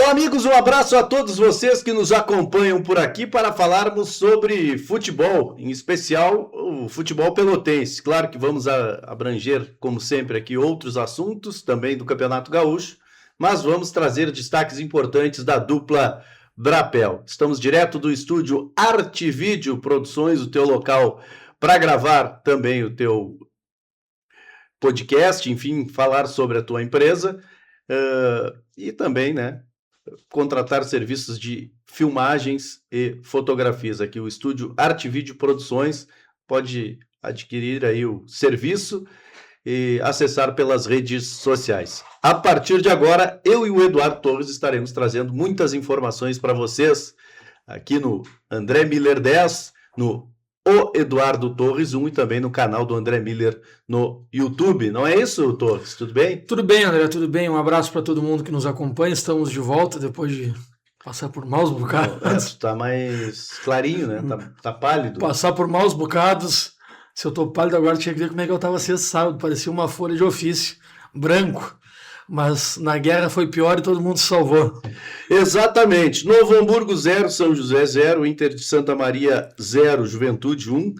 Olá, amigos, um abraço a todos vocês que nos acompanham por aqui para falarmos sobre futebol, em especial o futebol pelotense. Claro que vamos abranger, como sempre, aqui outros assuntos também do Campeonato Gaúcho, mas vamos trazer destaques importantes da dupla Brapel. Estamos direto do estúdio Arte Vídeo Produções, o teu local para gravar também o teu podcast, enfim, falar sobre a tua empresa e também, né, contratar serviços de filmagens e fotografias. Aqui o estúdio Arte Vídeo Produções pode adquirir aí o serviço e acessar pelas redes sociais. A partir de agora, eu e o Eduardo Torres estaremos trazendo muitas informações para vocês aqui no André Miller 10, no O Eduardo Torres 1 e também no canal do André Miller no YouTube. Não é isso, Torres? Tudo bem? Tudo bem, André, tudo bem. Um abraço para todo mundo que nos acompanha. Estamos de volta depois de passar por maus bocados. Tá mais clarinho, né? Tá pálido. Passar por maus bocados. Se eu tô pálido agora, tinha que ver como é que eu tava sexta sábado. Parecia uma folha de ofício, branco. Mas na guerra foi pior e todo mundo se salvou. Exatamente. Novo Hamburgo 0, São José 0, Inter de Santa Maria 0, Juventude 1,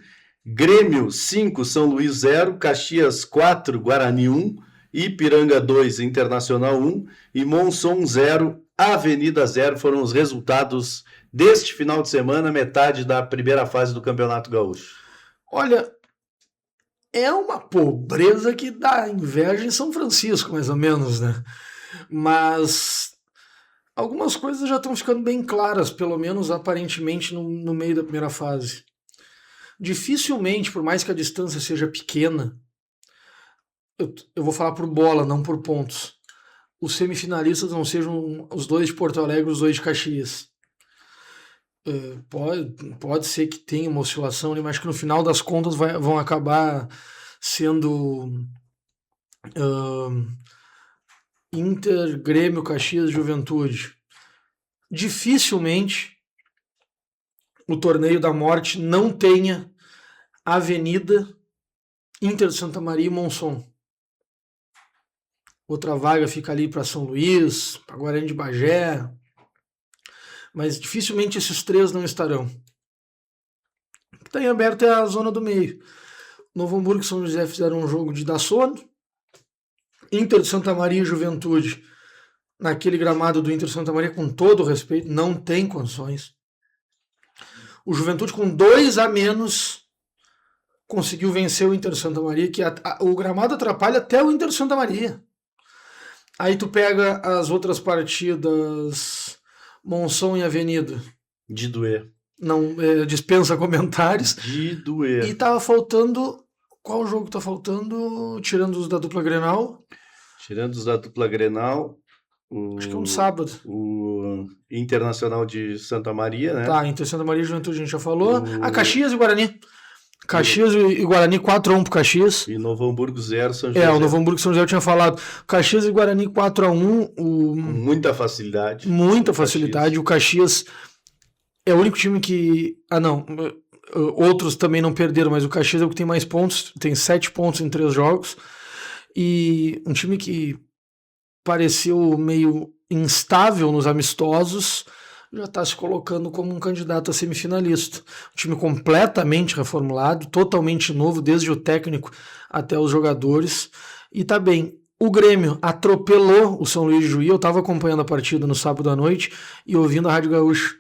Grêmio 5, São Luís 0, Caxias 4, Guarani 1, Ipiranga 2, Internacional 1 e Monson 0, Avenida 0 foram os resultados deste final de semana, metade da primeira fase do Campeonato Gaúcho. Olha, é uma pobreza que dá inveja em São Francisco, mais ou menos, né? Mas algumas coisas já estão ficando bem claras, pelo menos aparentemente no meio da primeira fase. Dificilmente, por mais que a distância seja pequena, eu vou falar por bola, não por pontos, os semifinalistas não sejam os dois de Porto Alegre, os dois de Caxias. Pode ser que tenha uma oscilação, mas acho que no final das contas vão acabar sendo Inter, Grêmio, Caxias, Juventude. Dificilmente o torneio da morte não tenha Avenida, Inter de Santa Maria e Monson. Outra vaga fica ali para São Luís, para Guarani de Bagé, mas dificilmente esses três não estarão. O que está em aberto é a zona do meio. Novo Hamburgo e São José fizeram um jogo de dar sono. Inter de Santa Maria e Juventude, naquele gramado do Inter de Santa Maria, com todo o respeito, não tem condições. O Juventude, com 2 a menos, conseguiu vencer o Inter de Santa Maria, que o gramado atrapalha até o Inter de Santa Maria. Aí tu pega as outras partidas, Monson e Avenida. De doer. Não dispensa comentários. De doer. E tava faltando... Qual jogo tá faltando? Tirando os da dupla Grenal? Tirando os da dupla Grenal... Acho que é um sábado. O Internacional de Santa Maria, né? Tá, Inter de Santa Maria e Juventude a gente já falou. Caxias e Guarani. Caxias e Guarani 4x1 pro Caxias. E Novo Hamburgo 0, São José. O Novo Hamburgo e São José eu tinha falado. Caxias e Guarani 4x1. Com muita facilidade. Muita facilidade. O Caxias é o único time que... outros também não perderam, mas o Caxias é o que tem mais pontos. Tem 7 pontos em 3 jogos. E um time que pareceu meio instável nos amistosos, já está se colocando como um candidato a semifinalista. Um time completamente reformulado, totalmente novo, desde o técnico até os jogadores. E tá bem. O Grêmio atropelou o São Luís de Juí. Eu estava acompanhando a partida no sábado à noite e ouvindo a Rádio Gaúcho.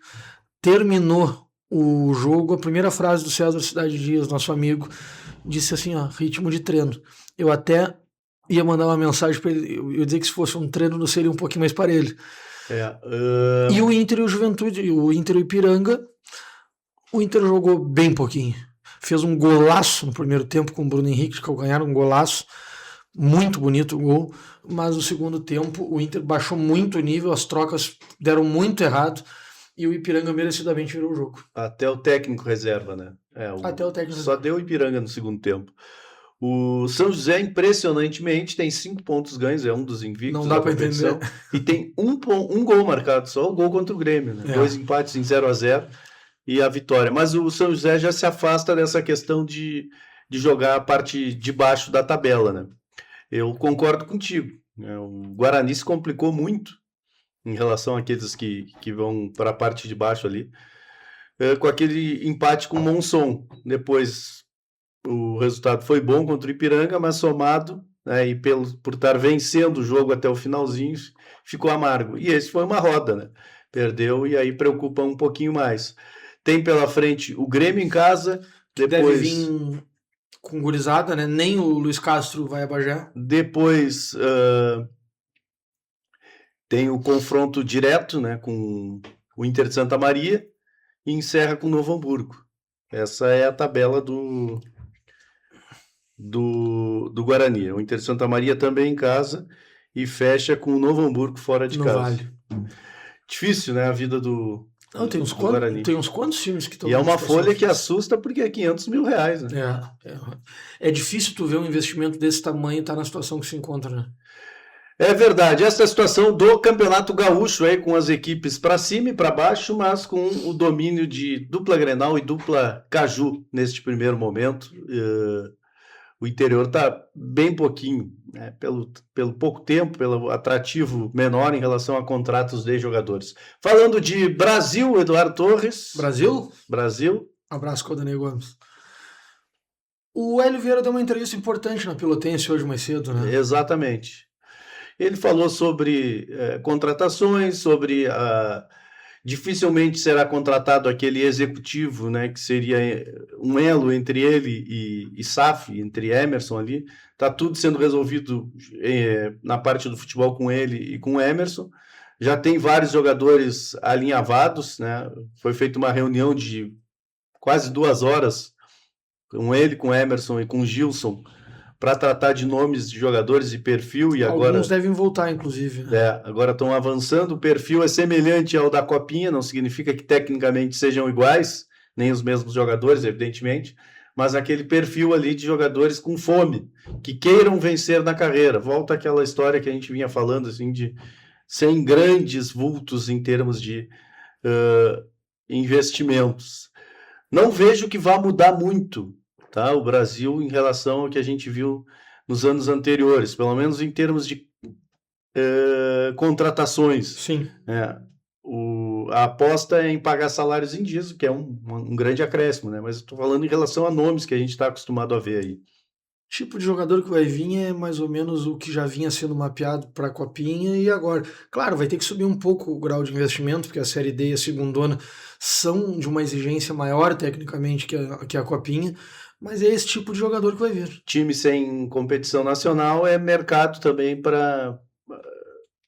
Terminou o jogo, a primeira frase do César Cidade Dias, nosso amigo, disse assim, ritmo de treino. Eu até ia mandar uma mensagem para ele, eu ia dizer que se fosse um treino não seria um pouquinho mais parelho. E o Inter e o Juventude, o Inter e o Ipiranga, o Inter jogou bem pouquinho. Fez um golaço no primeiro tempo com o Bruno Henrique, que ganharam um golaço, muito bonito o gol, mas no segundo tempo o Inter baixou muito o nível, as trocas deram muito errado, e o Ipiranga merecidamente virou o jogo. Até o técnico reserva, né? Até o técnico só deu o Ipiranga no segundo tempo. O São José, impressionantemente, tem 5 pontos ganhos, é um dos invictos. Não dá para entender. E tem um gol marcado, só o gol contra o Grêmio, né? 2 empates em 0-0 e a vitória. Mas o São José já se afasta dessa questão de jogar a parte de baixo da tabela, né? Eu concordo contigo. O Guarani se complicou muito em relação àqueles que vão para a parte de baixo ali, com aquele empate com o Monson. Depois o resultado foi bom contra o Ipiranga, mas somado, né, e por estar vencendo o jogo até o finalzinho, ficou amargo. E esse foi uma roda, né? Perdeu e aí preocupa um pouquinho mais. Tem pela frente o Grêmio em casa, Deve depois vir com gurizada, né? Nem o Luiz Castro vai a Bagé. depois tem o confronto direto, né, com o Inter de Santa Maria e encerra com o Novo Hamburgo. Essa é a tabela do Guarani. O Inter de Santa Maria também em casa e fecha com o Novo Hamburgo fora de No casa. Vale. Difícil, né, a vida do Guarani. Tem uns quantos times que estão E é uma nessa situação folha que difícil. assusta porque é 500 mil reais, né? É difícil tu ver um investimento desse tamanho e estar na situação que se encontra, né? É verdade, essa é a situação do Campeonato Gaúcho aí, com as equipes para cima e para baixo, mas com o domínio de dupla Grenal e dupla Caju neste primeiro momento. O interior está bem pouquinho, né, pelo pouco tempo, pelo atrativo menor em relação a contratos de jogadores. Falando de Brasil, Eduardo Torres. Brasil. Abraço, Caldanei Gomes. O Hélio Vieira deu uma entrevista importante na Pelotense hoje mais cedo, né? Exatamente. Ele falou sobre contratações, sobre dificilmente será contratado aquele executivo, né, que seria um elo entre ele e SAF, entre Emerson ali. Está tudo sendo resolvido na parte do futebol com ele e com o Emerson. Já tem vários jogadores alinhavados, né? Foi feita uma reunião de quase 2 horas com ele, com o Emerson e com o Gilson, para tratar de nomes de jogadores e perfil. E agora alguns devem voltar, inclusive. Né? Agora estão avançando. O perfil é semelhante ao da Copinha, não significa que tecnicamente sejam iguais, nem os mesmos jogadores, evidentemente, mas aquele perfil ali de jogadores com fome, que queiram vencer na carreira. Volta aquela história que a gente vinha falando, assim, de sem grandes vultos em termos de investimentos. Não vejo que vá mudar muito, tá? O Brasil em relação ao que a gente viu nos anos anteriores, pelo menos em termos de contratações. Sim. A aposta é em pagar salários em dias, que é um grande acréscimo, né? Mas eu estou falando em relação a nomes que a gente está acostumado a ver aí. O tipo de jogador que vai vir é mais ou menos o que já vinha sendo mapeado para a Copinha e agora. Claro, vai ter que subir um pouco o grau de investimento, porque a Série D e a Segundona são de uma exigência maior tecnicamente que a Copinha, mas é esse tipo de jogador que vai vir. Time sem competição nacional é mercado também para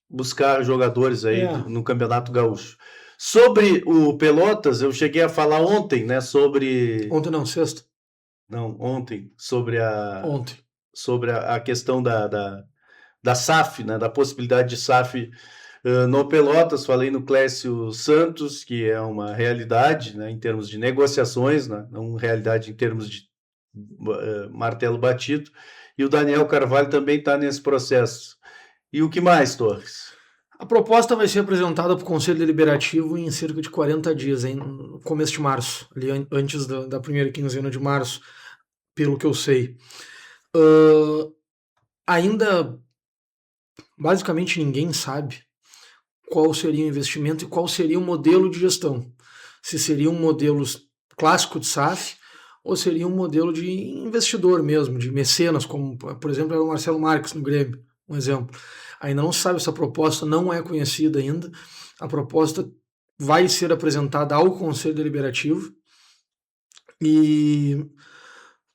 buscar jogadores aí no Campeonato Gaúcho. Sobre o Pelotas, eu cheguei a falar ontem, né, sobre... Ontem não, sexta. Não, ontem, sobre a... Ontem. Sobre a questão da SAF, né, da possibilidade de SAF no Pelotas. Falei no Clécio Santos, que é uma realidade, né, em termos de negociações, né, não realidade em termos de martelo batido. E o Daniel Carvalho também está nesse processo. E o que mais, Torres? A proposta vai ser apresentada para o Conselho Deliberativo em cerca de 40 dias, no começo de março, ali antes da primeira quinzena de março, pelo que eu sei. Ainda, basicamente, ninguém sabe qual seria o investimento e qual seria o modelo de gestão. Se seria um modelo clássico de SAF ou seria um modelo de investidor mesmo, de mecenas, como, por exemplo, era o Marcelo Marques no Grêmio, um exemplo. Ainda não se sabe, essa proposta não é conhecida ainda. A proposta vai ser apresentada ao Conselho Deliberativo. E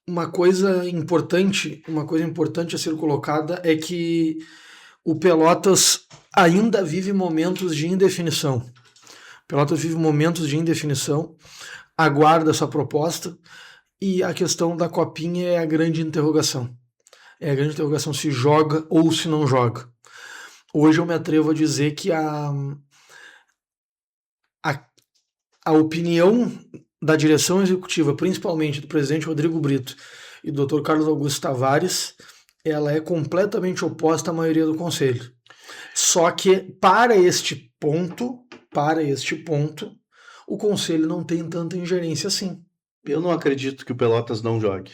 uma coisa importante a ser colocada é que o Pelotas ainda vive momentos de indefinição. Aguarda essa proposta e a questão da Copinha é a grande interrogação. É a grande interrogação se joga ou se não joga. Hoje eu me atrevo a dizer que a opinião da direção executiva, principalmente do presidente Rodrigo Brito e do Dr. Carlos Augusto Tavares, ela é completamente oposta à maioria do conselho. Só que para este ponto, o conselho não tem tanta ingerência assim. Eu não acredito que o Pelotas não jogue.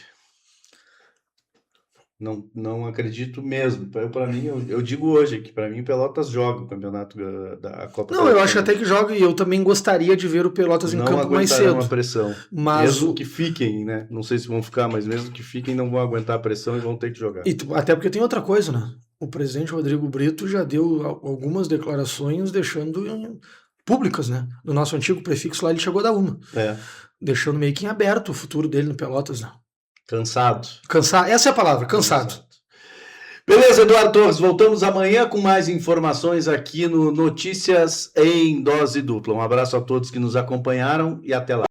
Não acredito mesmo. Para mim, eu digo hoje que para mim o Pelotas joga o campeonato da Copa. Não, eu acho até que joga, e eu também gostaria de ver o Pelotas em não campo mais aguentarão cedo. a pressão. Mas mesmo que fiquem, né? Não sei se vão ficar, mas mesmo que fiquem, não vão aguentar a pressão e vão ter que jogar. Até porque tem outra coisa, né? O presidente Rodrigo Brito já deu algumas declarações deixando públicas, né? No nosso antigo prefixo lá ele chegou a dar uma. Deixando meio que em aberto o futuro dele no Pelotas, né? Cansado. Essa é a palavra, cansado. Beleza, Eduardo Torres, voltamos amanhã com mais informações aqui no Notícias em Dose Dupla. Um abraço a todos que nos acompanharam e até lá.